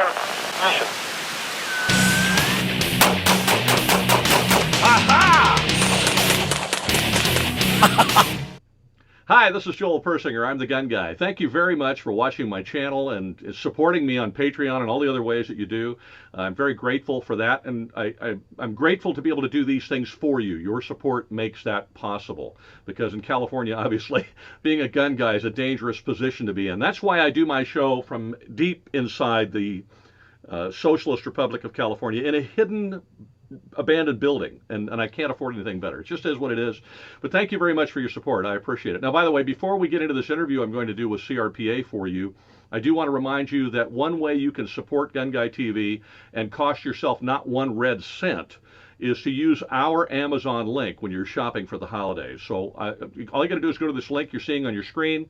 mission. Hi, this is Joel Persinger. I'm the Gun Guy. Thank you very much for watching my channel and supporting me on Patreon and all the other ways that you do. I'm very grateful for that, and I'm grateful to be able to do these things for you. Your support makes that possible, because in California, obviously, being a gun guy is a dangerous position to be in. That's why I do my show from deep inside the Socialist Republic of California in a hidden abandoned building, and I can't afford anything better. It just is what it is. But thank you very much for your support. I appreciate it. Now, by the way, before we get into this interview I'm going to do with CRPA for you, I do want to remind you that one way you can support GunGuy TV and cost yourself not one red cent is to use our Amazon link when you're shopping for the holidays. So all you got to do is go to this link you're seeing on your screen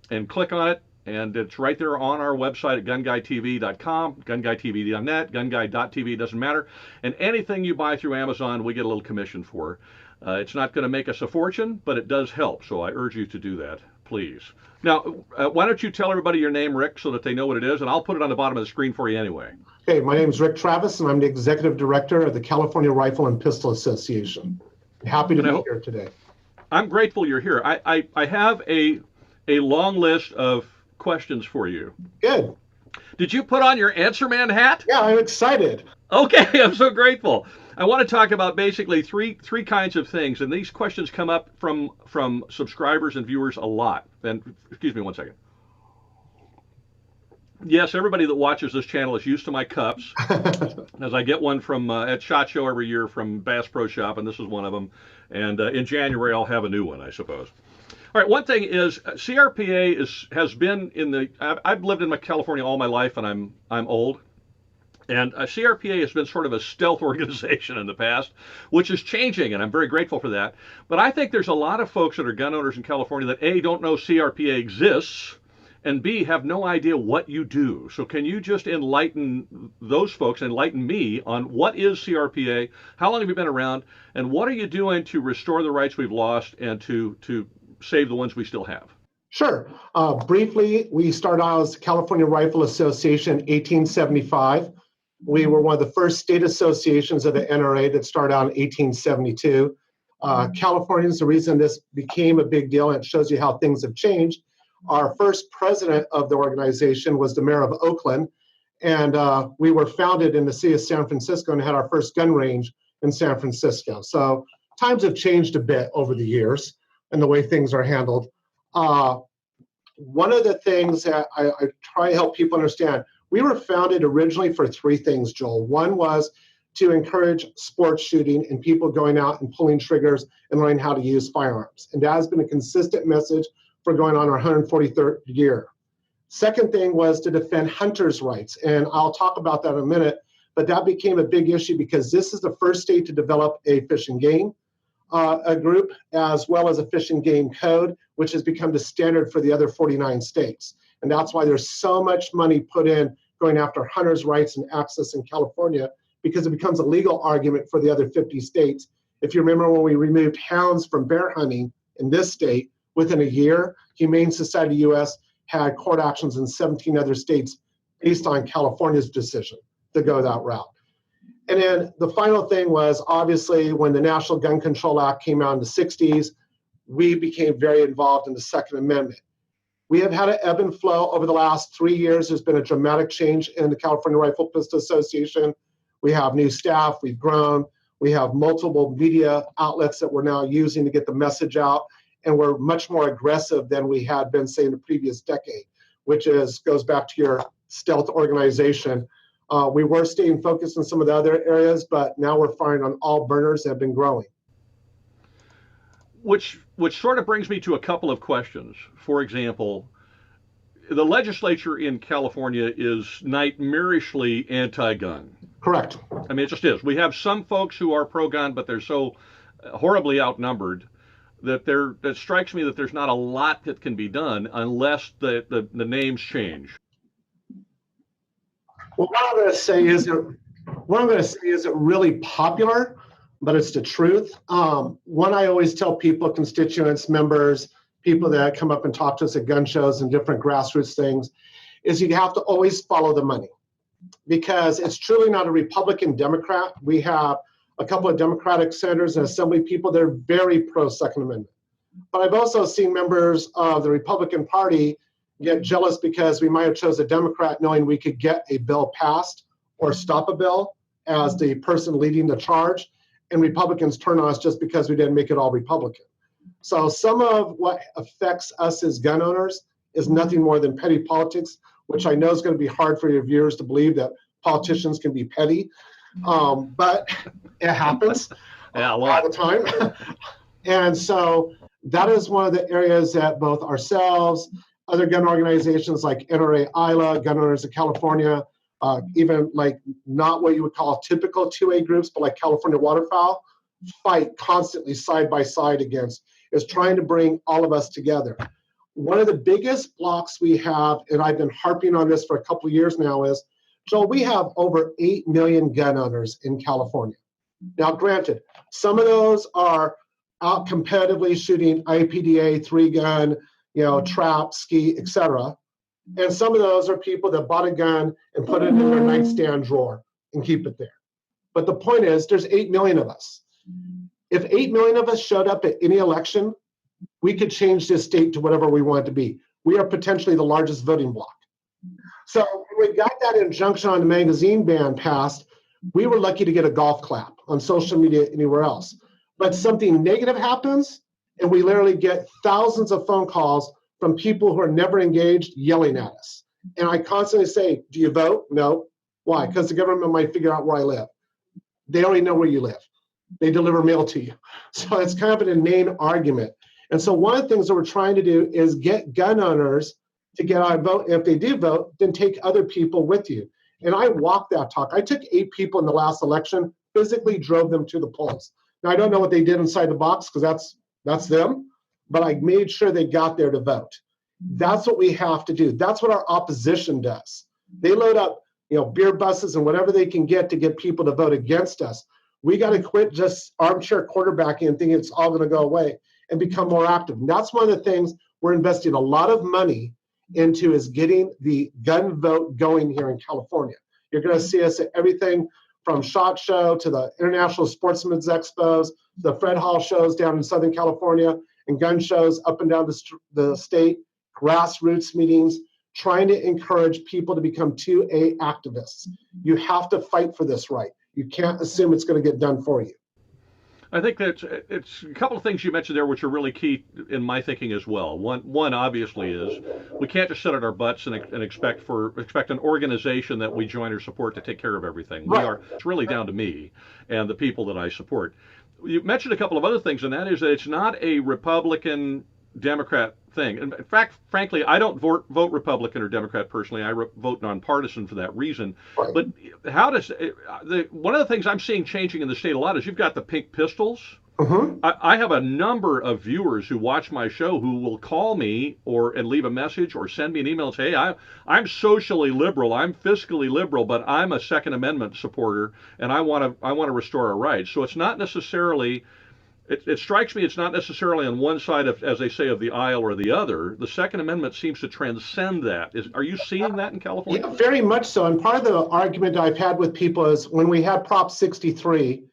and click on it. And it's right there on our website at gunguytv.com, gunguytv.net, gunguy.tv, doesn't matter. And anything you buy through Amazon, we get a little commission for. It's not going to make us a fortune, but it does help. So I urge you to do that, please. Now, why don't you tell everybody your name, Rick, so that they know what it is, and I'll put it on the bottom of the screen for you anyway. Hey, my name is Rick Travis, and I'm the Executive Director of the California Rifle and Pistol Association. I'm happy to be here today. I'm grateful you're here. I have a long list of questions for you. Good. Did you put on your Answer Man hat? Yeah, I'm excited. Okay, I'm so grateful. I want to talk about basically three kinds of things, and these questions come up from subscribers and viewers a lot. And excuse me one second. Yes, everybody that watches this channel is used to my cups, as I get one from at SHOT Show every year from Bass Pro Shop, and this is one of them. And in January I'll have a new one, I suppose. All right, one thing is CRPA has been in the. I've lived in California all my life, and I'm old. And CRPA has been sort of a stealth organization in the past, which is changing, and I'm very grateful for that. But I think there's a lot of folks that are gun owners in California that A, don't know CRPA exists, and B, have no idea what you do. So can you just enlighten those folks, enlighten me on what is CRPA, how long have you been around, and what are you doing to restore the rights we've lost and to save the ones we still have? Sure. Briefly, we started out as the California Rifle Association in 1875. We were one of the first state associations of the NRA that started out in 1872. Californians, the reason this became a big deal, and it shows you how things have changed, our first president of the organization was the mayor of Oakland, and we were founded in the city of San Francisco and had our first gun range in San Francisco. So times have changed a bit over the years and the way things are handled. One of the things that I try to help people understand, we were founded originally for three things, Joel. One was to encourage sports shooting and people going out and pulling triggers and learning how to use firearms. And that has been a consistent message for going on our 143rd year. Second thing was to defend hunters' rights. And I'll talk about that in a minute, but that became a big issue because this is the first state to develop a fish and game a group, as well as a fish and game code, which has become the standard for the other 49 states. And that's why there's so much money put in going after hunters' rights and access in California, because it becomes a legal argument for the other 50 states. If you remember when we removed hounds from bear hunting in this state, within a year, Humane Society US had court actions in 17 other states based on California's decision to go that route. And then the final thing was, obviously, when the National Gun Control Act came out in the 60s, we became very involved in the Second Amendment. We have had an ebb and flow over the last 3 years. There's been a dramatic change in the California Rifle Pistol Association. We have new staff, we've grown, we have multiple media outlets that we're now using to get the message out, and we're much more aggressive than we had been, say, in the previous decade, which goes back to your stealth organization. We were staying focused on some of the other areas, but now we're firing on all burners that have been growing. Which sort of brings me to a couple of questions. For example, the legislature in California is nightmarishly anti-gun. Correct. I mean, it just is. We have some folks who are pro-gun, but they're so horribly outnumbered that that strikes me that there's not a lot that can be done unless the names change. Well, what I'm going to say isn't really popular, but it's the truth. One, I always tell people, constituents, members, people that come up and talk to us at gun shows and different grassroots things, is you have to always follow the money. because it's truly not a Republican Democrat. We have a couple of Democratic senators and Assembly people that are very pro Second Amendment. But I've also seen members of the Republican Party get jealous because we might have chose a Democrat knowing we could get a bill passed or stop a bill as the person leading the charge, and Republicans turn on us just because we didn't make it all Republican. So some of what affects us as gun owners is nothing more than petty politics, which I know is going to be hard for your viewers to believe that politicians can be petty, but it happens Yeah, all the time. And so that is one of the areas that both ourselves, other gun organizations like NRA ILA, Gun Owners of California, even like not what you would call typical 2A groups, but like California Waterfowl, fight constantly side by side against, is trying to bring all of us together. One of the biggest blocks we have, and I've been harping on this for a couple of years now, is, Joel, we have over 8 million gun owners in California. Now, granted, some of those are out competitively shooting IPDA, 3-gun, trap, ski, etc. And some of those are people that bought a gun and put it in their nightstand drawer and keep it there. But the point is, there's 8 million of us. If 8 million of us showed up at any election, we could change this state to whatever we want it to be. We are potentially the largest voting bloc. So when we got that injunction on the magazine ban passed, we were lucky to get a golf clap on social media anywhere else. But something negative happens, and we literally get thousands of phone calls from people who are never engaged yelling at us. And I constantly say, do you vote? No. Why? Because the government might figure out where I live. They already know where you live. They deliver mail to you. So it's kind of an inane argument. And so one of the things that we're trying to do is get gun owners to get out and vote. And if they do vote, then take other people with you. And I walked that talk. I took 8 people in the last election, physically drove them to the polls. Now, I don't know what they did inside the box because that's them, but I made sure they got there to vote. That's what we have to do. That's what our opposition does. They load up, beer buses and whatever they can get to get people to vote against us. We got to quit just armchair quarterbacking and thinking it's all going to go away and become more active. And that's one of the things we're investing a lot of money into, is getting the gun vote going here in California. You're going to see us at everything from SHOT Show to the International Sportsman's Expos, the Fred Hall shows down in Southern California, and gun shows up and down the state, grassroots meetings, trying to encourage people to become 2A activists. You have to fight for this right. You can't assume it's going to get done for you. I think that it's a couple of things you mentioned there which are really key in my thinking as well. One obviously is we can't just sit on our butts and expect an organization that we join or support to take care of everything. Right. It's really down to me and the people that I support. You mentioned a couple of other things, and that is that it's not a Republican Democrat thing. In fact, frankly, I don't vote Republican or Democrat personally. I vote nonpartisan for that reason. Right. But how does one of the things I'm seeing changing in the state a lot is you've got the pink pistols. Mm-hmm. I have a number of viewers who watch my show who will call me and leave a message or send me an email and say, hey, I'm socially liberal, I'm fiscally liberal, but I'm a Second Amendment supporter and I want to restore our rights. So it's not necessarily. It strikes me it's not necessarily on one side of, as they say, of the aisle or the other. The Second Amendment seems to transcend that. Are you seeing that in California? Yeah, very much so. And part of the argument I've had with people is when we had Prop 63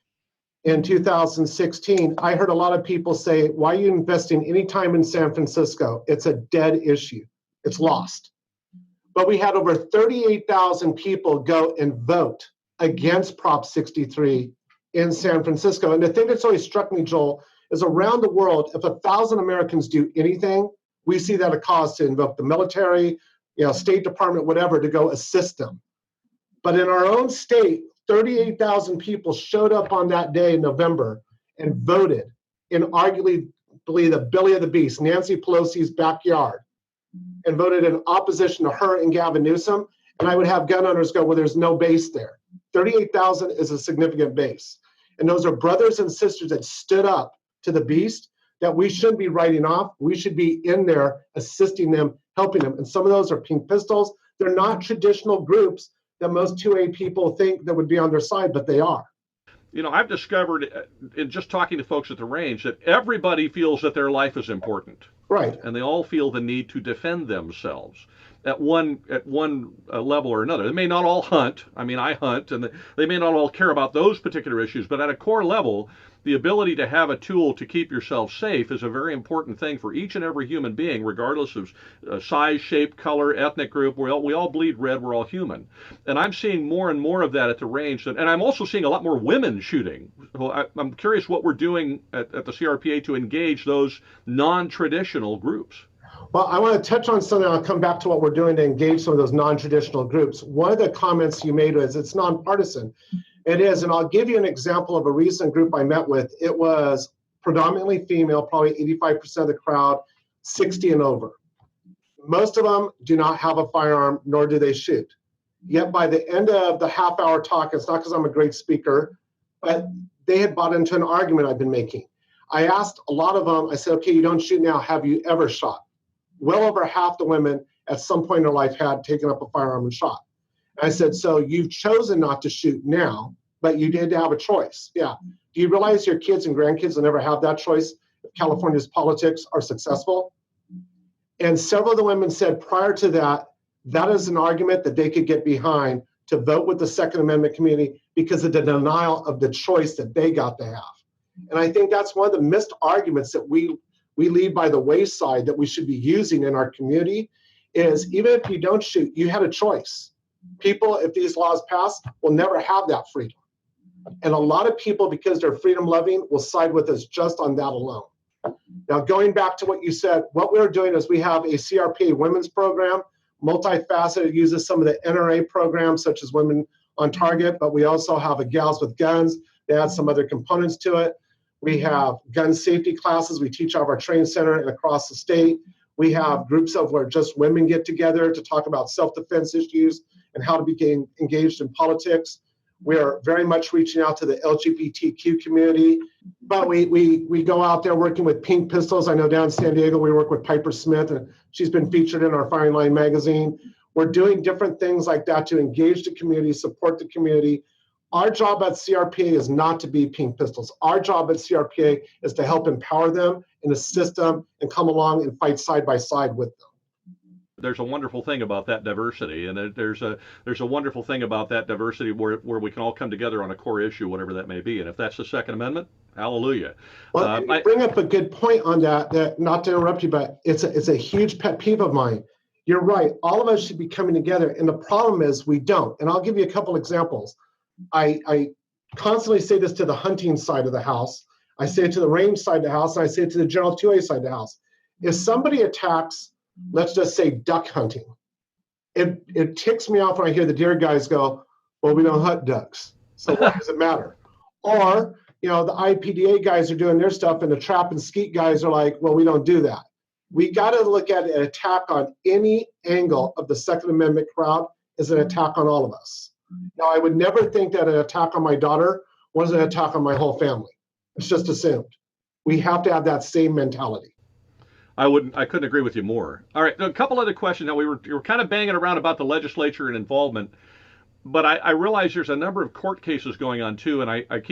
in 2016, I heard a lot of people say, why are you investing any time in San Francisco? It's a dead issue. It's lost. But we had over 38,000 people go and vote against Prop 63 in San Francisco. And the thing that's always struck me, Joel, is around the world, if 1,000 Americans do anything, we see that a cause to invoke the military, State Department, whatever, to go assist them. But in our own state, 38,000 people showed up on that day in November and voted in arguably the belly of the beast, Nancy Pelosi's backyard, and voted in opposition to her and Gavin Newsom. And I would have gun owners go, well, there's no base there. 38,000 is a significant base. And those are brothers and sisters that stood up to the beast that we shouldn't be writing off. We should be in there assisting them, helping them. And some of those are pink pistols. They're not traditional groups that most 2A people think that would be on their side, but they are. I've discovered in just talking to folks at the range that everybody feels that their life is important. Right. And they all feel the need to defend themselves. at one level or another. They may not all hunt. I mean, I hunt, and they may not all care about those particular issues. But at a core level, the ability to have a tool to keep yourself safe is a very important thing for each and every human being, regardless of size, shape, color, ethnic group. We all bleed red. We're all human. And I'm seeing more and more of that at the range. And I'm also seeing a lot more women shooting. I'm curious what we're doing at the CRPA to engage those non-traditional groups. Well, I want to touch on something. I'll come back to what we're doing to engage some of those non-traditional groups. One of the comments you made was it's nonpartisan. It is, and I'll give you an example of a recent group I met with. It was predominantly female, probably 85% of the crowd, 60 and over. Most of them do not have a firearm, nor do they shoot. Yet by the end of the half-hour talk, it's not because I'm a great speaker, but they had bought into an argument I've been making. I asked a lot of them, I said, okay, you don't shoot now. Have you ever shot? Well over half the women at some point in their life had taken up a firearm and shot. And I said, so you've chosen not to shoot now, but you did have a choice. Yeah. Do you realize your kids and grandkids will never have that choice if California's politics are successful? And several of the women said prior to that, that is an argument that they could get behind to vote with the Second Amendment community because of the denial of the choice that they got to have. And I think that's one of the missed arguments that we leave by the wayside that we should be using in our community is even if you don't shoot, you had a choice. People, if these laws pass, will never have that freedom. And a lot of people, because they're freedom loving, will side with us just on that alone. Now, going back to what you said, what we're doing is we have a CRPA women's program, multifaceted, uses some of the NRA programs such as Women on Target, but we also have a Gals with Guns. They add some other components to it. We have gun safety classes. We teach out of our training center and across the state. We have groups of where just women get together to talk about self-defense issues and how to be engaged in politics. We are very much reaching out to the LGBTQ community, but we go out there working with Pink Pistols. I know down in San Diego, we work with Piper Smith, and she's been featured in our Firing Line magazine. We're doing different things like that to engage the community, support the community. Our job at CRPA is not to be Pink Pistols. Our job at CRPA is to help empower them and assist them and come along and fight side by side with them. There's a wonderful thing about that diversity, and there's a wonderful thing about that diversity where we can all come together on a core issue, whatever that may be. And if that's the Second Amendment, hallelujah. Well, you bring up a good point on that, not to interrupt you, but it's a huge pet peeve of mine. You're right. All of us should be coming together, and the problem is we don't. And I'll give you a couple examples. I constantly say this to the hunting side of the house. I say it to the range side of the house, and I say it to the general 2A side of the house. If somebody attacks, let's just say duck hunting, it ticks me off when I hear the deer guys go, well, we don't hunt ducks, so why does it matter? Or, the IPDA guys are doing their stuff, and the trap and skeet guys are like, well, we don't do that. We got to look at an attack on any angle of the Second Amendment crowd as an attack on all of us. Now, I would never think that an attack on my daughter was an attack on my whole family. It's just assumed. We have to have that same mentality. I couldn't agree with you more. All right, a couple other questions. Now, we were kind of banging around about the legislature and involvement, but I realize there's a number of court cases going on too, and I've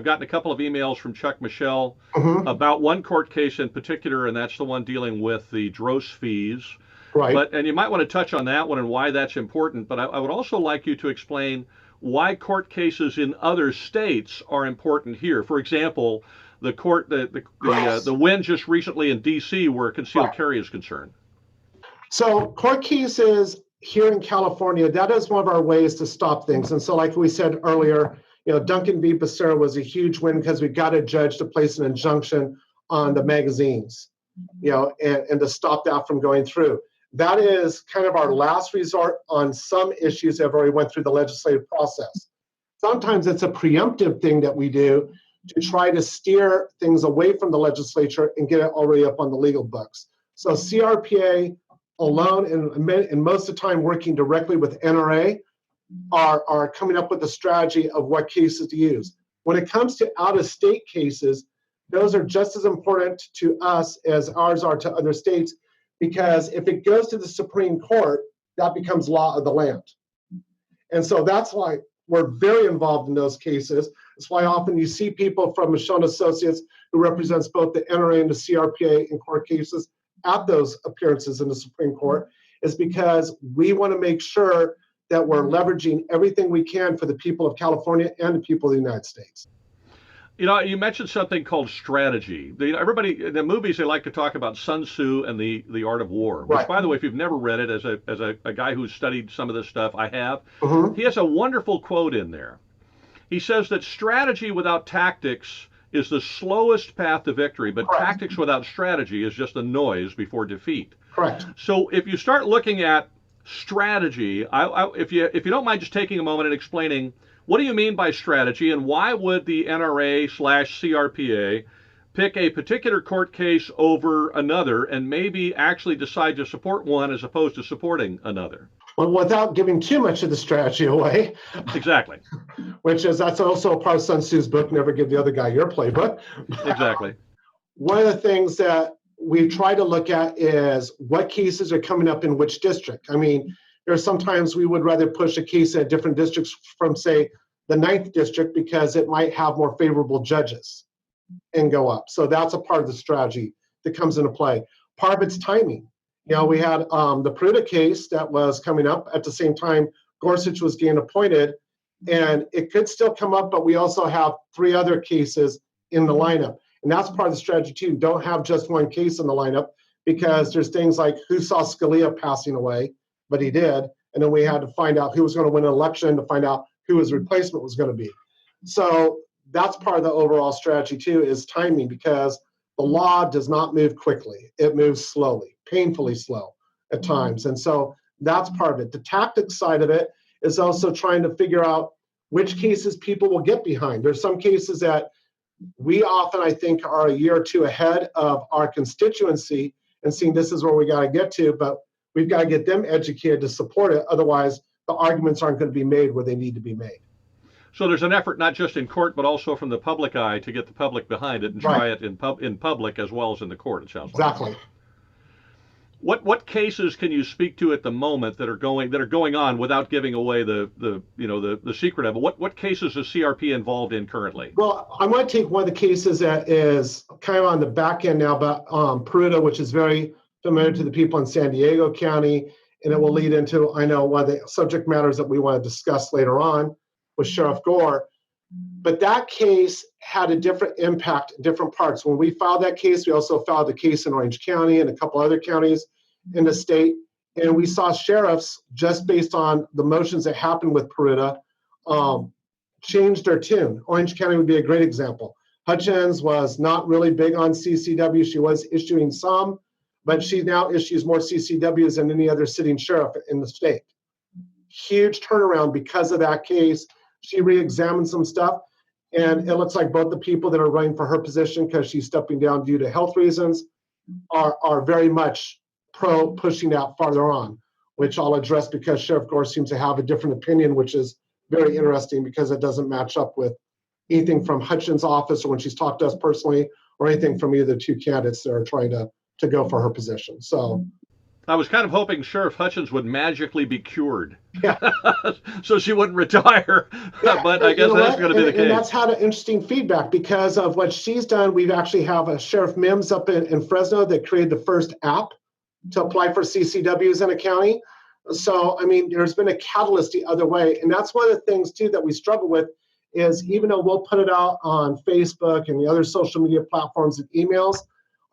gotten a couple of emails from Chuck Michelle about one court case in particular, and that's the one dealing with the dross fees. Right. And you might want to touch on that one and why that's important, but I would also like you to explain why court cases in other states are important here. For example, the win just recently in D.C. where concealed carry is concerned. So court cases here in California, that is one of our ways to stop things. And so like we said earlier, Duncan v. Becerra was a huge win because we got a judge to place an injunction on the magazines, and to stop that from going through. That is kind of our last resort on some issues that have already went through the legislative process. Sometimes it's a preemptive thing that we do to try to steer things away from the legislature and get it already up on the legal books. So CRPA alone, and most of the time working directly with NRA, are coming up with a strategy of what cases to use. When it comes to out-of-state cases, those are just as important to us as ours are to other states, because if it goes to the Supreme Court, that becomes law of the land. And so that's why we're very involved in those cases. That's why often you see people from Michonne Associates, who represents both the NRA and the CRPA in court cases, at those appearances in the Supreme Court. is because we want to make sure that we're leveraging everything we can for the people of California and the people of the United States. You know, you mentioned something called strategy. Everybody in the movies, they like to talk about Sun Tzu and the art of war. Which, Right. by the way, if you've never read it, as a guy who's studied some of this stuff, I have. Mhm. He has a wonderful quote in there. He says that strategy without tactics is the slowest path to victory, but Correct. tactics without strategy is just a noise before defeat. Correct. So if you start looking at strategy, if you don't mind just taking a moment and explaining what do you mean by strategy, and why would the NRA/CRPA pick a particular court case over another and maybe actually decide to support one as opposed to supporting another? Well, without giving too much of the strategy away. Exactly. That's also part of Sun Tzu's book, Never Give the Other Guy Your Playbook. Exactly. One of the things that we try to look at is what cases are coming up in which district. I mean, there's sometimes we would rather push a case in different districts from, say, the 9th district because it might have more favorable judges and go up. So that's a part of the strategy that comes into play. Part of it's timing. You know, we had the Persinger case that was coming up at the same time Gorsuch was getting appointed, and it could still come up, but we also have 3 other cases in the lineup. And that's part of the strategy too. Don't have just one case in the lineup, because there's things like who saw Scalia passing away, but he did. And then we had to find out who was going to win an election to find out who his replacement was going to be. So that's part of the overall strategy too, is timing, because the law does not move quickly. It moves slowly, painfully slow at times. And so that's part of it. The tactics side of it is also trying to figure out which cases people will get behind. There's some cases that we often, I think, are a year or two ahead of our constituency and seeing this is where we got to get to, but we've got to get them educated to support it. Otherwise, the arguments aren't going to be made where they need to be made. So there's an effort not just in court, but also from the public eye to get the public behind it and try it in public as well as in the court, it sounds like. Exactly. What cases can you speak to at the moment that are going on without giving away the secret of it? What cases is CRP involved in currently? Well, I might take one of the cases that is kind of on the back end now, but Persinger, which is very familiar to the people in San Diego County, and it will lead into, I know, one of the subject matters that we want to discuss later on with Sheriff Gore. But that case had a different impact in different parts. When we filed that case, we also filed the case in Orange County and a couple other counties in the state. And we saw sheriffs, just based on the motions that happened with Persinger, change their tune. Orange County would be a great example. Hutchins was not really big on CCW. She was issuing some, but she now issues more CCWs than any other sitting sheriff in the state. Huge turnaround because of that case. She re-examined some stuff, and it looks like both the people that are running for her position, because she's stepping down due to health reasons, are very much pro pushing that farther on, which I'll address because Sheriff Gore seems to have a different opinion, which is very interesting because it doesn't match up with anything from Hutchins' office or when she's talked to us personally, or anything from either 2 candidates that are trying to go for her position. So I was kind of hoping Sheriff Hutchins would magically be cured, yeah. so she wouldn't retire. Yeah, but I guess that's going to be the case. And that's had an interesting feedback because of what she's done. We've actually have a Sheriff Mims up in Fresno that created the first app to apply for CCWs in a county. So, I mean, there's been a catalyst the other way. And that's one of the things, too, that we struggle with is even though we'll put it out on Facebook and the other social media platforms and emails,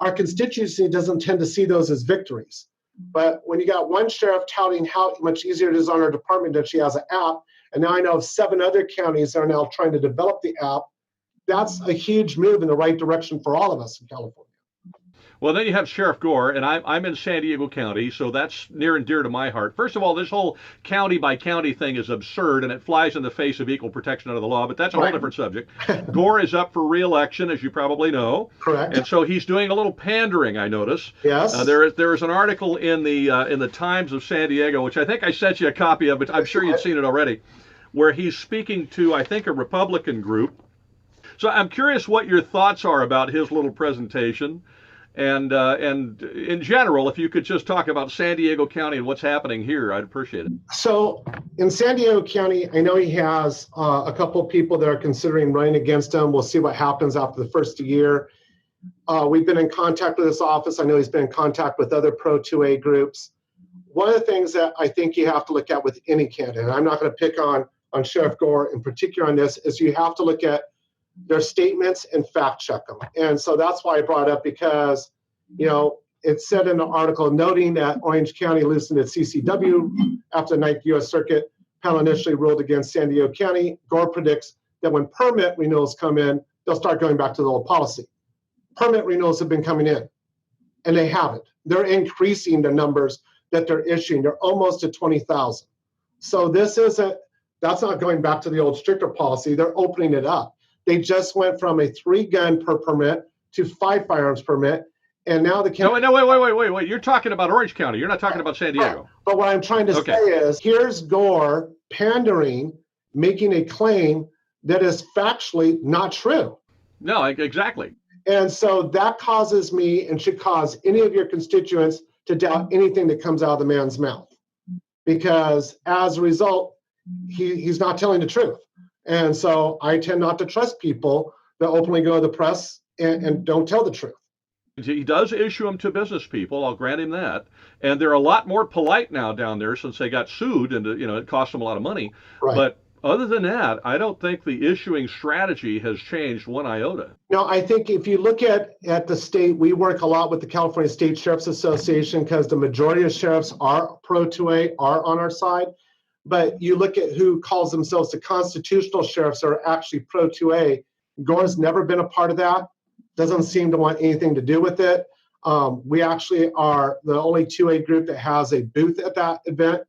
our constituency doesn't tend to see those as victories. But when you got one sheriff touting how much easier it is on her department that she has an app, and now I know of 7 other counties that are now trying to develop the app, that's a huge move in the right direction for all of us in California. Well, then you have Sheriff Gore, and I'm in San Diego County, so that's near and dear to my heart. First of all, this whole county by county thing is absurd, and it flies in the face of equal protection under the law, but that's a whole different subject. Gore is up for re-election, as you probably know. Correct. And so he's doing a little pandering, I notice. Yes. There is an article in the Times of San Diego, which I think I sent you a copy of, but I'm sure you've seen it already, where he's speaking to, I think, a Republican group. So I'm curious what your thoughts are about his little presentation. And in general, if you could just talk about San Diego County and what's happening here, I'd appreciate it. So in San Diego County, I know he has a couple of people that are considering running against him. We'll see what happens after the first year. We've been in contact with this office. I know he's been in contact with other pro 2A groups. one of the things that I think you have to look at with any candidate, and I'm not going to pick on Sheriff Gore in particular on this, is you have to look at their statements and fact check them. And so that's why I brought it up, because, you know, it said in the article noting that Orange County loosened its CCW after the 9th U.S. Circuit panel initially ruled against San Diego County. Gore predicts that when permit renewals come in, they'll start going back to the old policy. Permit renewals have been coming in, and they haven't. They're increasing the numbers that they're issuing. They're almost at 20,000. So this isn't, that's not going back to the old stricter policy. They're opening it up. They just went from a 3-gun per permit to 5 firearms permit. And now the county. No, wait. You're talking about Orange County. You're not talking about San Diego. Right. But what I'm trying to say is, here's Gore pandering, making a claim that is factually not true. No, exactly. And so that causes me, and should cause any of your constituents, to doubt anything that comes out of the man's mouth. Because as a result, he's not telling the truth. And so I tend not to trust people that openly go to the press and don't tell the truth. He does issue them to business people. I'll grant him that. And they're a lot more polite now down there since they got sued, and it cost them a lot of money. Right. But other than that, I don't think the issuing strategy has changed one iota. No, I think if you look at the state, we work a lot with the California State Sheriff's Association because the majority of sheriffs are pro 2A, are on our side. But you look at who calls themselves the constitutional sheriffs are actually pro 2A. Gore's never been a part of that. Doesn't seem to want anything to do with it. We actually are the only 2A group that has a booth at that event,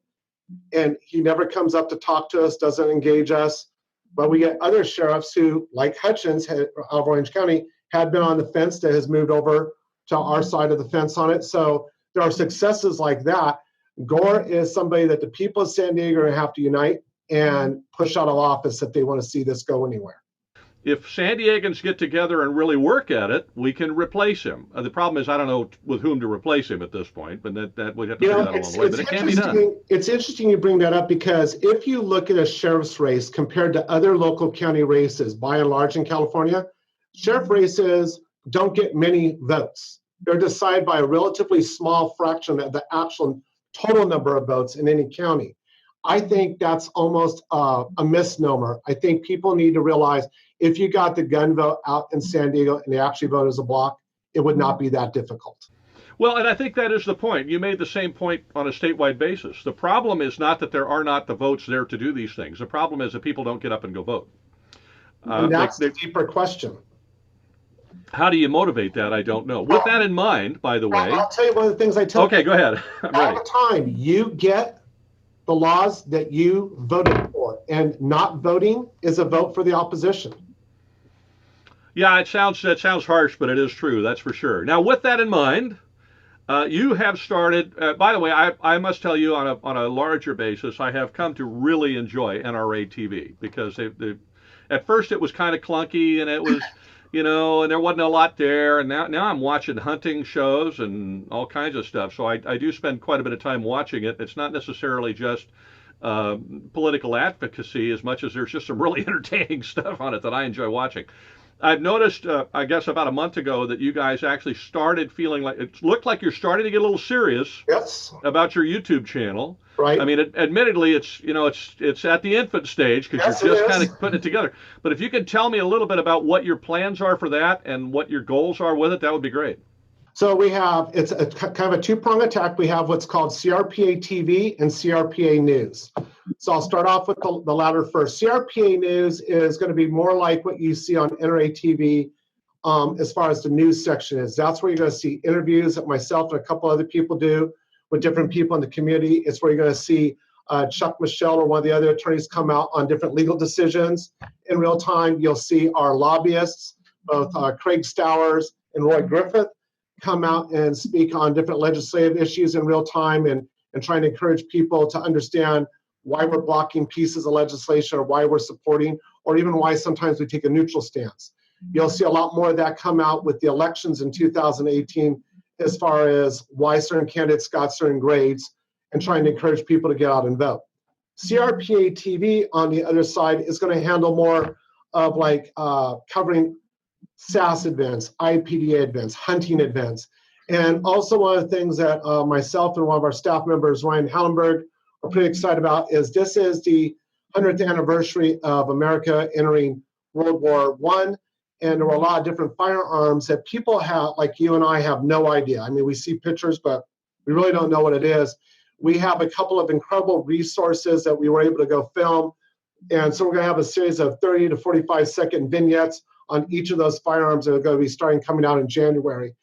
and he never comes up to talk to us, doesn't engage us. But we get other sheriffs who, like Hutchins of Orange County, had been on the fence that has moved over to our side of the fence on it. So there are successes like that. Gore is somebody that the people of San Diego are going to have to unite and push out of office if they want to see this go anywhere. If San Diegans get together and really work at it, we can replace him. The problem is I don't know with whom to replace him at this point, but that we'd have to figure that along the way. But it can be done. It's interesting you bring that up, because if you look at a sheriff's race compared to other local county races, by and large in California, sheriff races don't get many votes. They're decided by a relatively small fraction of the actual total number of votes in any county. I think that's almost a misnomer. I think people need to realize if you got the gun vote out in San Diego and they actually vote as a block, it would not be that difficult. Well, and I think that is the point. You made the same point on a statewide basis. The problem is not that there are not the votes there to do these things. The problem is that people don't get up and go vote. And that's the deeper question. How do you motivate that? I don't know. With that in mind, by the way. I'll tell you one of the things I tell Okay, go ahead. all the time. You get the laws that you voted for, and not voting is a vote for the opposition. Yeah, that sounds harsh, but it is true. That's for sure. Now, with that in mind, you have started. By the way, I must tell you, on a larger basis, I have come to really enjoy NRA TV, because at first it was kind of clunky, and it was, and there wasn't a lot there. And now I'm watching hunting shows and all kinds of stuff. So I do spend quite a bit of time watching it. It's not necessarily just political advocacy as much as there's just some really entertaining stuff on it that I enjoy watching. I've noticed, I guess about a month ago, that you guys actually started feeling like, it looked like you're starting to get a little serious about your YouTube channel. Right. I mean, admittedly, it's at the infant stage, because you're just kind of putting it together. But if you could tell me a little bit about what your plans are for that and what your goals are with it, that would be great. So we have, it's a kind of a two-pronged attack. We have what's called CRPA TV and CRPA News. So I'll start off with the latter first. CRPA News is going to be more like what you see on NRA TV as far as the news section is. That's where you're going to see interviews that myself and a couple other people do with different people in the community. It's where you're going to see Chuck Michelle or one of the other attorneys come out on different legal decisions in real time. You'll see our lobbyists, both Craig Stowers and Roy Griffith, come out and speak on different legislative issues in real time, and trying to encourage people to understand why we're blocking pieces of legislation, or why we're supporting, or even why sometimes we take a neutral stance. You'll see a lot more of that come out with the elections in 2018, as far as why certain candidates got certain grades, and trying to encourage people to get out and vote. CRPA TV, on the other side, is going to handle more of covering SAS events, IPDA events, hunting events. And also one of the things that myself and one of our staff members, Ryan Hallenberg, are pretty excited about is this is the 100th anniversary of America entering World War I. And there were a lot of different firearms that people have, like you and I, have no idea. I mean, we see pictures, but we really don't know what it is. We have a couple of incredible resources that we were able to go film. And so we're going to have a series of 30 to 45-second vignettes on each of those firearms that are going to be coming out in January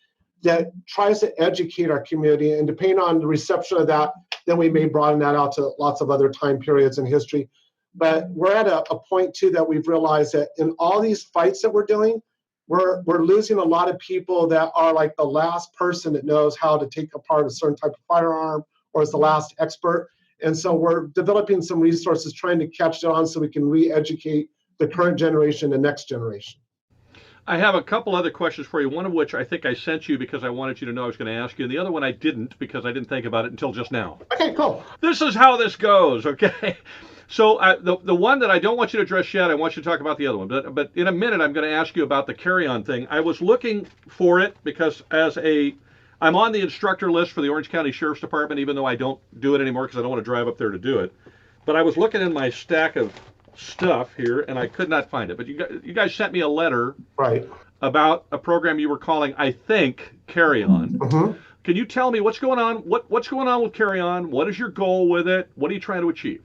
that tries to educate our community. And depending on the reception of that, then we may broaden that out to lots of other time periods in history. But we're at a point, too, that we've realized that in all these fights that we're doing, we're losing a lot of people that are like the last person that knows how to take apart a certain type of firearm or is the last expert. And so we're developing some resources trying to catch it on so we can re-educate the current generation, the next generation. I have a couple other questions for you, one of which I think I sent you because I wanted you to know I was going to ask you, and the other one I didn't because I didn't think about it until just now. Okay, cool. This is how this goes, okay? So the one that I don't want you to address yet, I want you to talk about the other one. But in a minute, I'm going to ask you about the carry-on thing. I was looking for it because I'm on the instructor list for the Orange County Sheriff's Department, even though I don't do it anymore because I don't want to drive up there to do it. But I was looking in my stack of stuff here, and I could not find it. But you guys sent me a letter about a program you were calling, I think, Carry On. Mm-hmm. Can you tell me what's going on? What's going on with Carry On? What is your goal with it? What are you trying to achieve?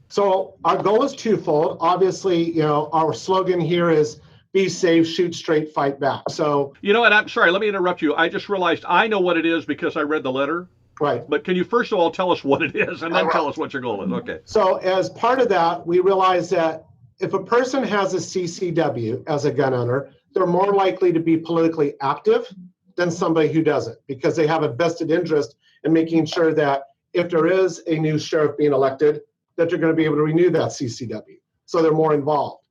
So our goal is twofold. Obviously, our slogan here is be safe, shoot straight, fight back. So, and I'm sorry, let me interrupt you. I just realized I know what it is because I read the letter. Right. But can you first of all tell us what it is and then tell us what your goal is? Okay. So as part of that, we realize that if a person has a CCW as a gun owner, they're more likely to be politically active than somebody who doesn't, because they have a vested interest in making sure that if there is a new sheriff being elected, that they're going to be able to renew that CCW. So they're more involved.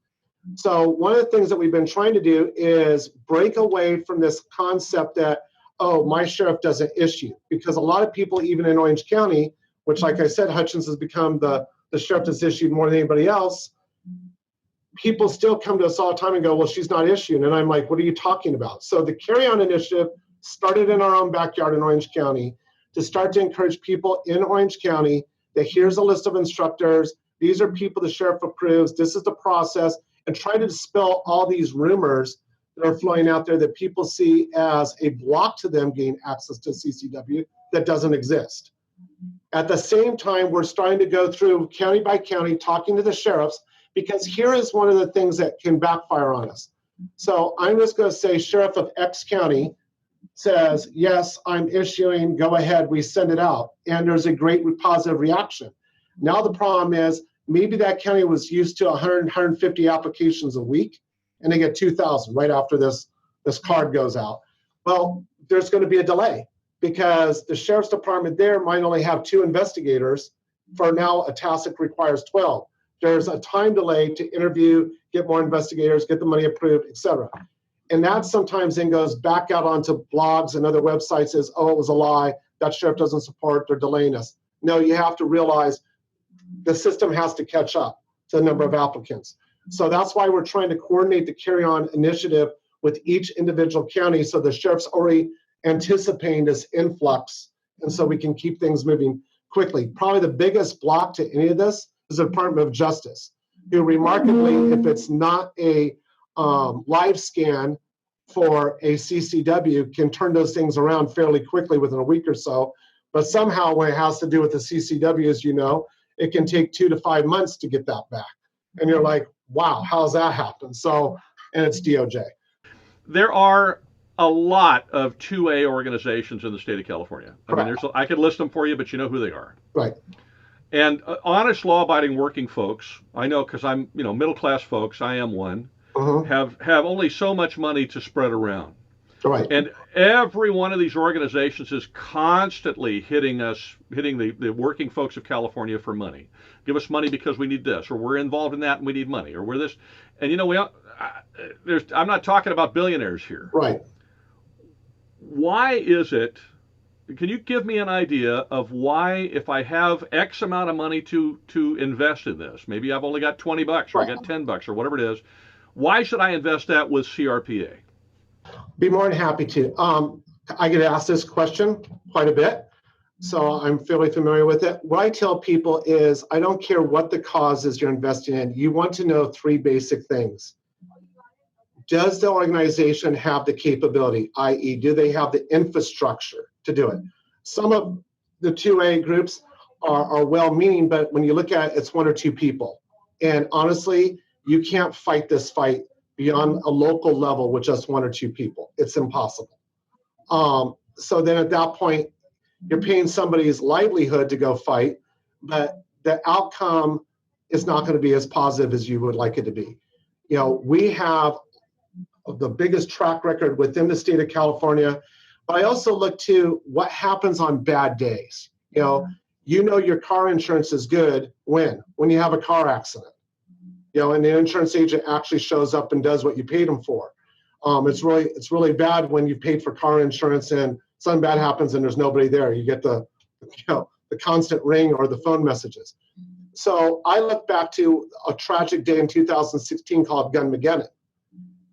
So one of the things that we've been trying to do is break away from this concept that, oh, my sheriff doesn't issue, because a lot of people, even in Orange County, which, like I said, Hutchins has become the sheriff that's issued more than anybody else, people still come to us all the time and go, well, she's not issuing. And I'm like, what are you talking about? So the Carry On initiative started in our own backyard in Orange County to start to encourage people in Orange County that here's a list of instructors. These are people the sheriff approves. This is the process, and try to dispel all these rumors that are flowing out there that people see as a block to them gaining access to CCW that doesn't exist. At the same time, we're starting to go through county by county, talking to the sheriffs, because here is one of the things that can backfire on us. So I'm just going to say Sheriff of X County says, yes, I'm issuing, go ahead, we send it out. And there's a great positive reaction. Now the problem is maybe that county was used to 100, 150 applications a week, and they get 2,000 right after this card goes out. Well, there's going to be a delay because the sheriff's department there might only have 2 investigators for now a task that requires 12. There's a time delay to interview, get more investigators, get the money approved, et cetera. And that sometimes then goes back out onto blogs and other websites as, oh, it was a lie, that sheriff doesn't support, they're delaying us. No, you have to realize the system has to catch up to the number of applicants. So that's why we're trying to coordinate the Carry On initiative with each individual county so the sheriff's already anticipating this influx, and so we can keep things moving quickly. Probably the biggest block to any of this is the Department of Justice, who remarkably, if it's not a live scan for a CCW, can turn those things around fairly quickly within a week or so. But somehow when it has to do with the CCW, as you know, it can take 2 to 5 months to get that back. And you're like, wow, how's that happen? So, and it's DOJ. There are a lot of 2A organizations in the state of California. I mean, I could list them for you, but you know who they are. Right. And honest, law-abiding working folks, I know because I'm, middle-class folks, I am one, have only so much money to spread around. Right. And every one of these organizations is constantly hitting the working folks of California for money. Give us money because we need this, or we're involved in that and we need money, or we're this. And I'm not talking about billionaires here. Right. Why is it? Can you give me an idea of why, if I have X amount of money to invest in this, maybe I've only got $20 or I got $10 or whatever it is, why should I invest that with CRPA? Be more than happy to. I get asked this question quite a bit, so I'm fairly familiar with it. What I tell people is, I don't care what the cause is you're investing in. You want to know three basic things. Does the organization have the capability, i.e., do they have the infrastructure to do it? Some of the 2A groups are well-meaning, but when you look at it, it's one or two people. And honestly, you can't fight this fight beyond a local level with just one or two people. It's impossible. So then at that point, you're paying somebody's livelihood to go fight, but the outcome is not going to be as positive as you would like it to be. You know, we have the biggest track record within the state of California, but I also look to what happens on bad days. You know your car insurance is good when you have a car accident. And the insurance agent actually shows up and does what you paid them for. It's really bad when you paid for car insurance and something bad happens and there's nobody there. You get the constant ring or the phone messages. So I look back to a tragic day in 2016 called Gunmageddon.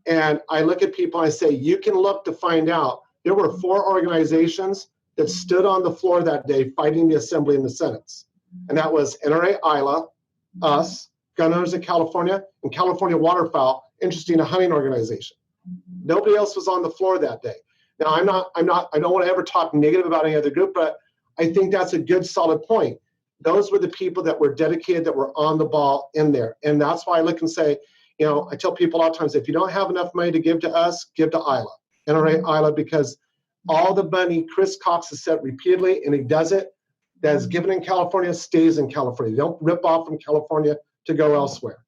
And I look at people and I say, you can look to find out there were 4 organizations that stood on the floor that day fighting the Assembly and the Senates. And that was NRA ILA, us, Gun Owners of California, and California Waterfowl, interesting, a hunting organization. Nobody else was on the floor that day. Now, I don't want to ever talk negative about any other group, but I think that's a good solid point. Those were the people that were dedicated, that were on the ball in there. And that's why I look and say, I tell people all the times, if you don't have enough money to give to us, give to ILA, NRA ILA, because all the money Chris Cox has said repeatedly, and he does it, that is given in California stays in California. You don't rip off from California to go elsewhere.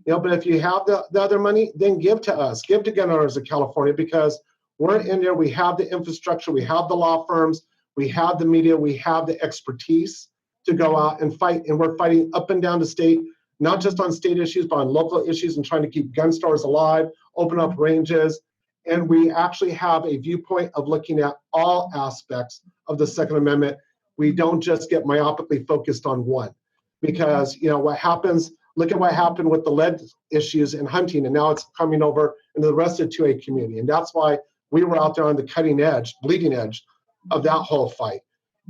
But if you have the other money, then give to us, give to Gun Owners of California, because we're in there, we have the infrastructure, we have the law firms, we have the media, we have the expertise to go out and fight. And we're fighting up and down the state, not just on state issues, but on local issues and trying to keep gun stores alive, open up ranges. And we actually have a viewpoint of looking at all aspects of the Second Amendment. We don't just get myopically focused on one. Because, what happens, look at what happened with the lead issues in hunting, and now it's coming over into the rest of the 2A community. And that's why we were out there on the cutting edge, bleeding edge of that whole fight.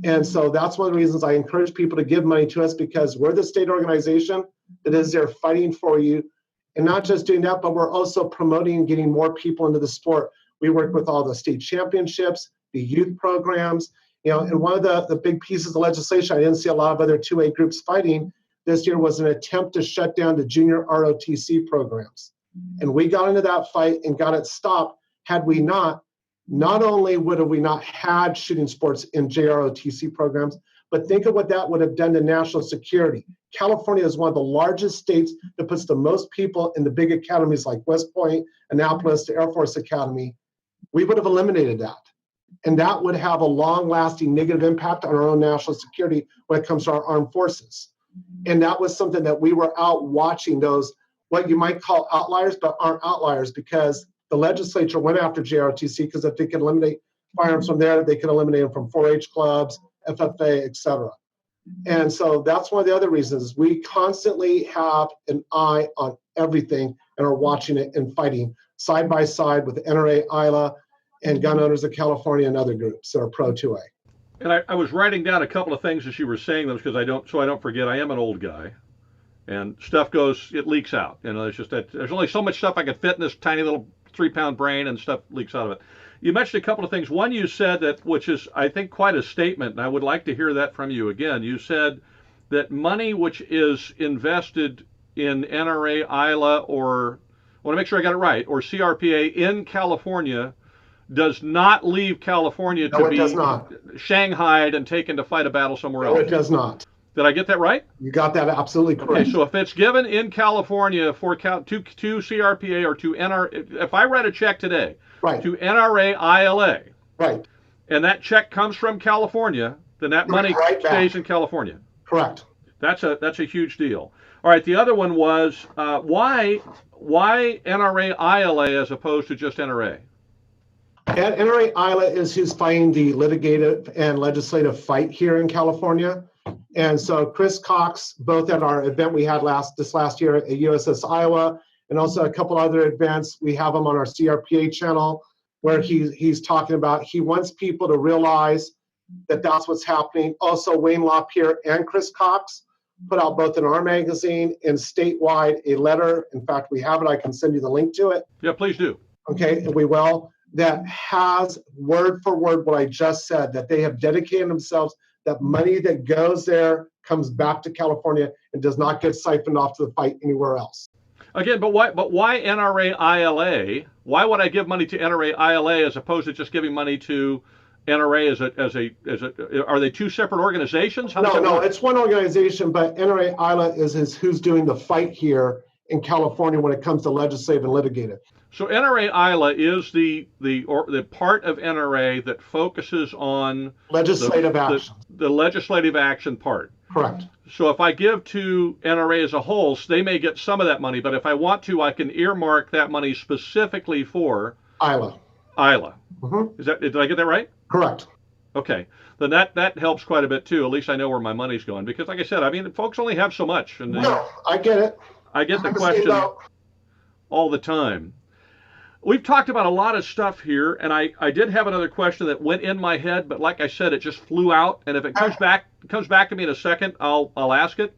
And so that's one of the reasons I encourage people to give money to us, because we're the state organization that is there fighting for you. And not just doing that, but we're also promoting and getting more people into the sport. We work with all the state championships, the youth programs, and one of the big pieces of legislation I didn't see a lot of other 2A groups fighting this year was an attempt to shut down the junior ROTC programs. And we got into that fight and got it stopped. Had we not only would have we not had shooting sports in JROTC programs, but think of what that would have done to national security. California is one of the largest states that puts the most people in the big academies like West Point, Annapolis, the Air Force Academy. We would have eliminated that. And that would have a long-lasting negative impact on our own national security when it comes to our armed forces. And that was something that we were out watching, those, what you might call outliers, but aren't outliers, because the legislature went after JROTC, because if they could eliminate firearms from there, they could eliminate them from 4-H clubs, FFA, etc. And so that's one of the other reasons we constantly have an eye on everything and are watching it and fighting side by side with NRA, ILA, and Gun Owners of California and other groups that are pro 2A. And I was writing down a couple of things as you were saying them, because I don't forget. I am an old guy, and stuff it leaks out. It's just that there's only so much stuff I can fit in this tiny little 3-pound brain, and stuff leaks out of it. You mentioned a couple of things. One, you said that, which is, I think, quite a statement, and I would like to hear that from you again. You said that money which is invested in NRA, ILA, or I want to make sure I got it right, or CRPA in California does not leave California to be shanghaied and taken to fight a battle somewhere else. No, it does not. Did I get that right? You got that absolutely correct. Okay, so if it's given in California for to CRPA or to NRA, if I write a check today to NRA ILA, and that check comes from California, then that money stays in California. Correct. That's a huge deal. All right, the other one was why NRA ILA as opposed to just NRA? And NRA ILA is who's fighting the litigative and legislative fight here in California. And so Chris Cox, both at our event we had this last year at USS Iowa, and also a couple other events, we have them on our CRPA channel. where he's talking about he wants people to realize that that's what's happening. Also, Wayne LaPierre and Chris Cox put out both in our magazine and statewide a letter. In fact, we have it. I can send you the link to it. Yeah, please do. Okay, and we will. That has word for word what I just said, that they have dedicated themselves, that money that goes there comes back to California and does not get siphoned off to the fight anywhere else. Again, but why NRA ILA? Why would I give money to NRA ILA as opposed to just giving money to NRA as a are they two separate organizations? No, it's one organization, but NRA ILA is who's doing the fight here in California when it comes to legislative and litigative. So NRA ILA is the part of NRA that focuses on legislative action. The legislative action part. Correct. So if I give to NRA as a whole, they may get some of that money, but if I want to, I can earmark that money specifically for ILA. Mm-hmm. Did I get that right? Correct. Okay. Then that helps quite a bit too. At least I know where my money's going, because like I said, I mean, folks only have so much. And no, I get it. I get the question all the time. We've talked about a lot of stuff here, and I did have another question that went in my head, but like I said, it just flew out. And if it comes back to me in a second, I'll ask it.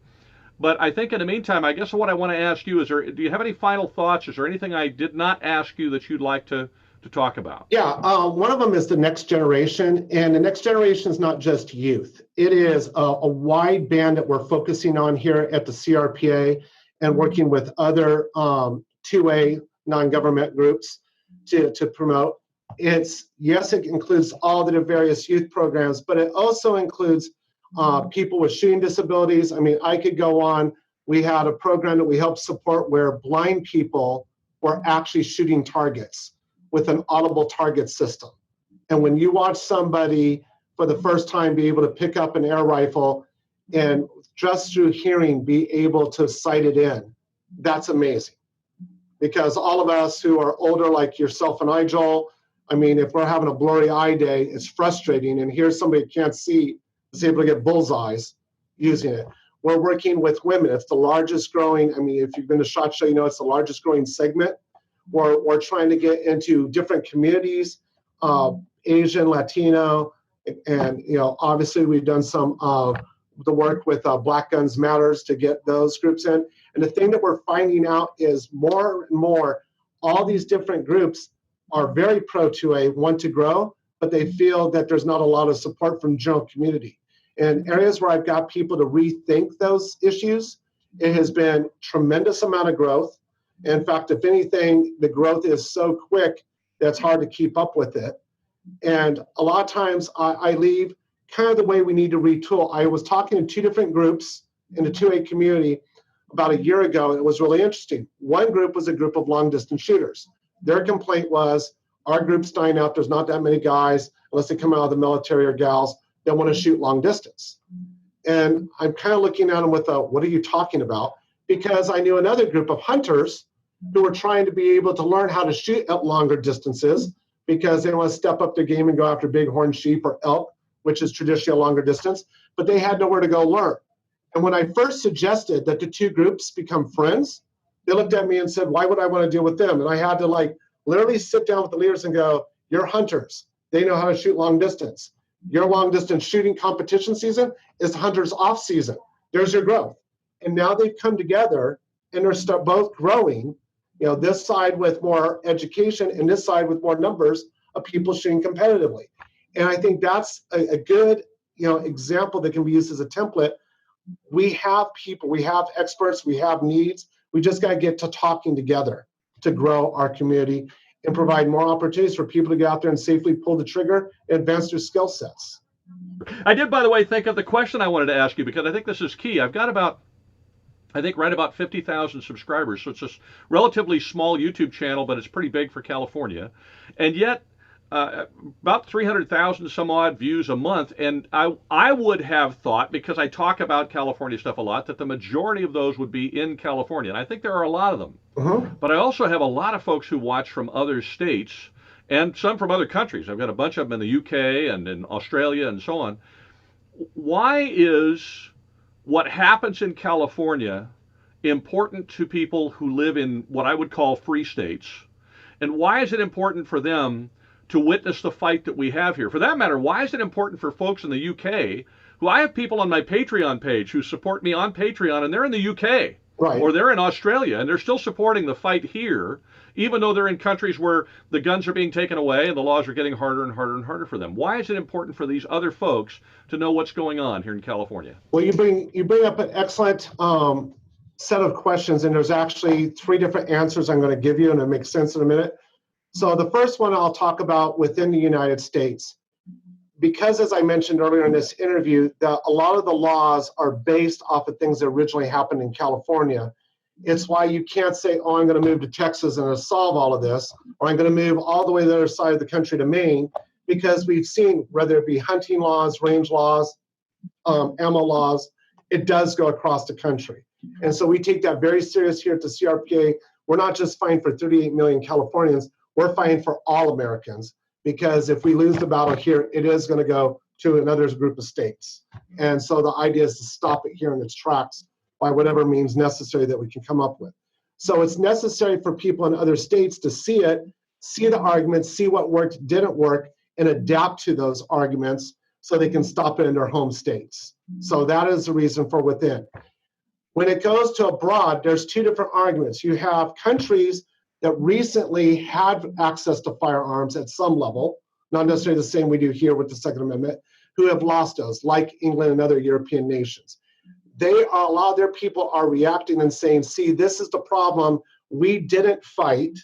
But I think in the meantime, I guess what I want to ask you is, do you have any final thoughts? Is there anything I did not ask you that you'd like to talk about? Yeah, one of them is the next generation, and the next generation is not just youth. It is a wide band that we're focusing on here at the CRPA and working with other 2A non-government groups to promote. Yes, it includes all the various youth programs, but it also includes people with shooting disabilities. I mean, I could go on. We had a program that we helped support where blind people were actually shooting targets with an audible target system. And when you watch somebody for the first time be able to pick up an air rifle and just through hearing be able to sight it in, that's amazing. Because all of us who are older, like yourself and I, Joel, I mean, if we're having a blurry eye day, it's frustrating. And here's somebody who can't see, is able to get bullseyes using it. We're working with women. It's the largest growing, I mean, if you've been to SHOT Show, you know it's the largest growing segment. We're trying to get into different communities, Asian, Latino, and, you know, obviously we've done some of the work with Black Guns Matters to get those groups in. And the thing that we're finding out is more and more, all these different groups are very pro 2A, want to grow, but they feel that there's not a lot of support from general community. In areas where I've got people to rethink those issues, it has been tremendous amount of growth. In fact, if anything, the growth is so quick that it's hard to keep up with it. And a lot of times I leave kind of the way we need to retool. I was talking to two different groups in the 2A community about a year ago, and it was really interesting. One group was a group of long-distance shooters. Their complaint was, our group's dying out. There's not that many guys, unless they come out of the military or gals, that want to shoot long distance. And I'm kind of looking at them with what are you talking about? Because I knew another group of hunters who were trying to be able to learn how to shoot at longer distances because they want to step up their game and go after bighorn sheep or elk, which is traditionally a longer distance, but they had nowhere to go learn. And when I first suggested that the two groups become friends, they looked at me and said, why would I want to deal with them? And I had to literally sit down with the leaders and go, you're hunters. They know how to shoot long distance. Your long distance shooting competition season is hunters off season. There's your growth. And now they've come together and they're both growing, you know, this side with more education and this side with more numbers of people shooting competitively. And I think that's a good, you know, example that can be used as a template. We have people, we have experts, we have needs. We just got to get to talking together to grow our community and provide more opportunities for people to get out there and safely pull the trigger and advance their skill sets. I did, by the way, think of the question I wanted to ask you, because I think this is key. I've got right about 50,000 subscribers. So it's a relatively small YouTube channel, but it's pretty big for California. And yet, about 300,000 some odd views a month. And I would have thought, because I talk about California stuff a lot, that the majority of those would be in California. And I think there are a lot of them. But I also have a lot of folks who watch from other states and some from other countries. I've got a bunch of them in the UK and in Australia and so on. Why is what happens in California important to people who live in what I would call free states? And why is it important for them to witness the fight that we have here. For that matter, why is it important for folks in the UK who I have people on my Patreon page who support me on Patreon and they're in the UK or they're in Australia and they're still supporting the fight here, even though they're in countries where the guns are being taken away and the laws are getting harder and harder and harder for them? Why is it important for these other folks to know what's going on here in California? Well, you bring up an excellent set of questions, and there's actually 3 different answers I'm going to give you, and it makes sense in a minute. So the first one I'll talk about within the United States, because as I mentioned earlier in this interview, that a lot of the laws are based off of things that originally happened in California. It's why you can't say, oh, I'm going to move to Texas and solve all of this, or I'm going to move all the way to the other side of the country to Maine, because we've seen, whether it be hunting laws, range laws, ammo laws, it does go across the country. And so we take that very serious here at the CRPA. We're not just fighting for 38 million Californians, we're fighting for all Americans, because if we lose the battle here, it is going to go to another group of states. And so the idea is to stop it here in its tracks by whatever means necessary that we can come up with. So it's necessary for people in other states to see it, see the arguments, see what worked, didn't work, and adapt to those arguments so they can stop it in their home states. So that is the reason for within. When it goes to abroad, there's 2 different arguments. You have countries that recently had access to firearms at some level, not necessarily the same we do here with the Second Amendment, who have lost those, like England and other European nations. A lot of their people are reacting and saying, see, this is the problem. We didn't fight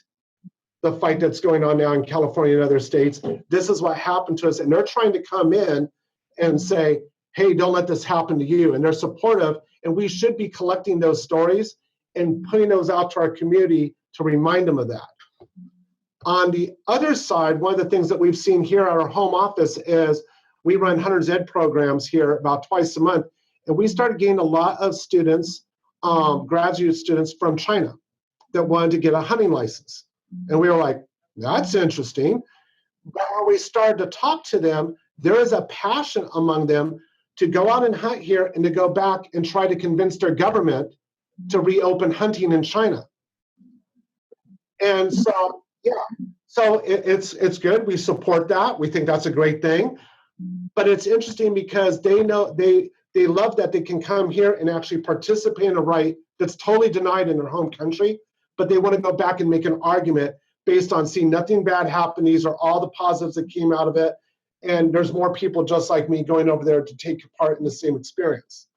the fight that's going on now in California and other states. This is what happened to us. And they're trying to come in and say, hey, don't let this happen to you. And they're supportive. And we should be collecting those stories and putting those out to our community to remind them of that. On the other side, one of the things that we've seen here at our home office is we run Hunters Ed programs here about twice a month. And we started getting a lot of students, graduate students from China that wanted to get a hunting license. And we were like, that's interesting. But when we started to talk to them, there is a passion among them to go out and hunt here and to go back and try to convince their government to reopen hunting in China. And so, yeah, so it's good. We support that. We think that's a great thing. But it's interesting because they know they love that they can come here and actually participate in a right that's totally denied in their home country, but they want to go back and make an argument based on seeing nothing bad happen. These are all the positives that came out of it. And there's more people just like me going over there to take part in the same experience.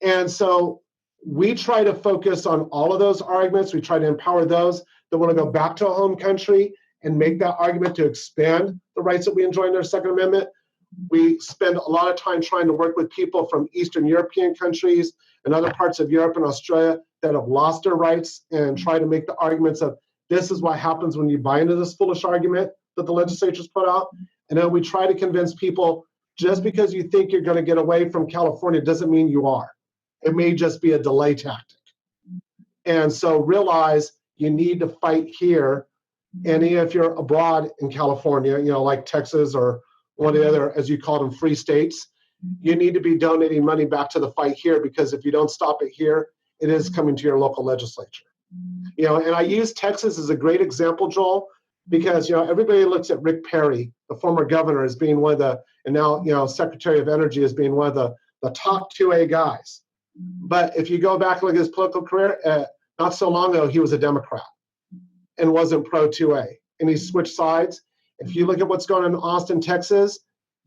And so we try to focus on all of those arguments. We try to empower those that want to go back to a home country and make that argument to expand the rights that we enjoy in our Second Amendment. We spend a lot of time trying to work with people from Eastern European countries and other parts of Europe and Australia that have lost their rights and try to make the arguments of this is what happens when you buy into this foolish argument that the legislature's put out. And then we try to convince people just because you think you're going to get away from California doesn't mean you are. It may just be a delay tactic. And so realize you need to fight here. And if you're abroad in California, like Texas or one of the other, as you call them, free states, you need to be donating money back to the fight here, because if you don't stop it here, it is coming to your local legislature. And I use Texas as a great example, Joel, because everybody looks at Rick Perry, the former governor, as being one of the, and now Secretary of Energy, as being one of the top 2A guys. But if you go back and look at his political career, not so long ago he was a Democrat and wasn't pro 2A, and he switched sides. If you look at what's going on in Austin, Texas,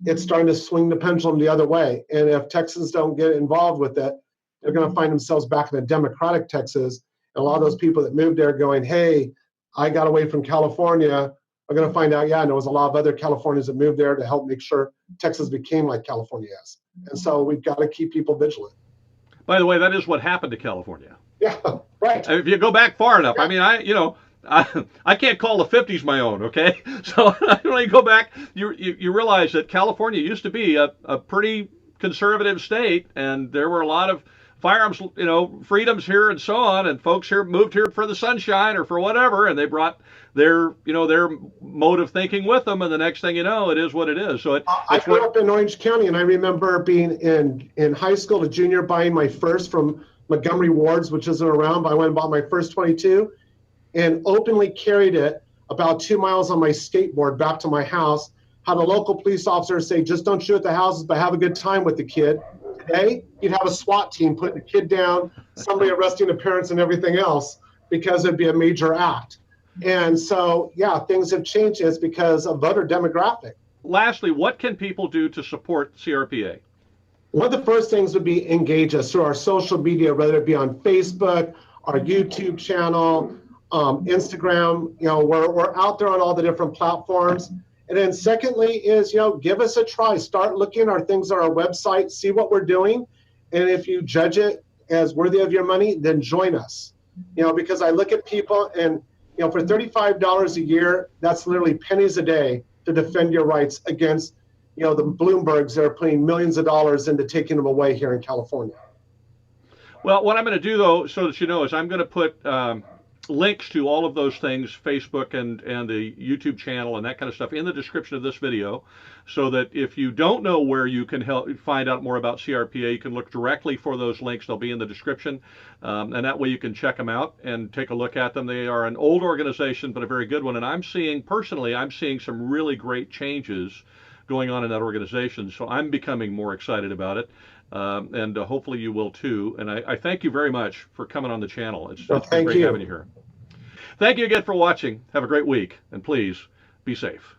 it's starting to swing the pendulum the other way. And if Texans don't get involved with it, they're going to find themselves back in a Democratic Texas. And a lot of those people that moved there going, hey, I got away from California, are going to find out, and there was a lot of other Californians that moved there to help make sure Texas became like California is. And so we've got to keep people vigilant. By the way, that is what happened to California. Yeah, right. If you go back far enough, I mean, I can't call the 50s my own, okay? So when you go back, you realize that California used to be a pretty conservative state, and there were a lot of firearms, freedoms here and so on, and folks here moved here for the sunshine or for whatever, and they brought their mode of thinking with them, and the next thing you know, it is what it is. So I grew up in Orange County, and I remember being in high school, a junior, buying my first from Montgomery Ward's, which isn't around, but I went and bought my first 22 and openly carried it about 2 miles on my skateboard back to my house. Had a local police officer say, just don't shoot at the houses, but have a good time with the kid. Today, you'd have a SWAT team putting the kid down, somebody arresting the parents and everything else, because it'd be a major act. And so, yeah, things have changed. It's because of voter demographic. Lastly, what can people do to support CRPA? One of the first things would be engage us through our social media, whether it be on Facebook, our YouTube channel, Instagram. We're out there on all the different platforms. And then secondly is, give us a try. Start looking at our things on our website, see what we're doing. And if you judge it as worthy of your money, then join us. Because I look at people and, for $35 a year, that's literally pennies a day to defend your rights against, the Bloombergs that are putting millions of dollars into taking them away here in California. Well, what I'm going to do, though, so that you know, is I'm going to put links to all of those things, Facebook and the YouTube channel and that kind of stuff, in the description of this video, so that if you don't know where you can find out more about CRPA, you can look directly for those links. They'll be in the description, and that way you can check them out and take a look at them. They are an old organization, but a very good one, and I'm seeing some really great changes going on in that organization, so I'm becoming more excited about it. And hopefully you will too. And I thank you very much for coming on the channel. It's been great having you here. Thank you again for watching. Have a great week, and please be safe.